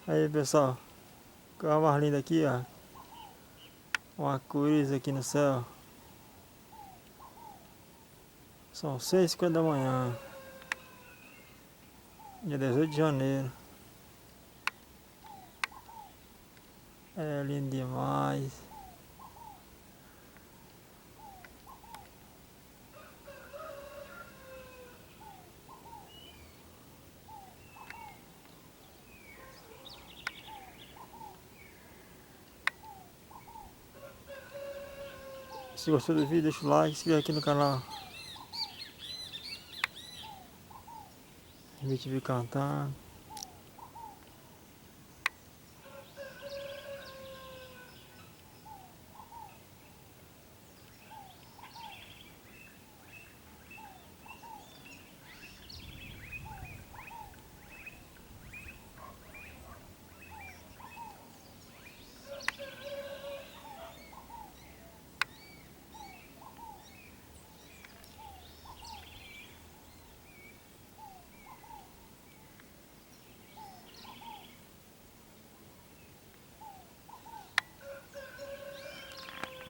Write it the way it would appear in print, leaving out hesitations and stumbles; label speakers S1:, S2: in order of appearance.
S1: Aí pessoal, coisa mais linda aqui, ó. Um arco-íris aqui no céu. São 6h50 da manhã. Dia 18 de janeiro. É lindo demais. Se gostou do vídeo, deixa o like, se inscreve aqui no canal. A gente vive cantando.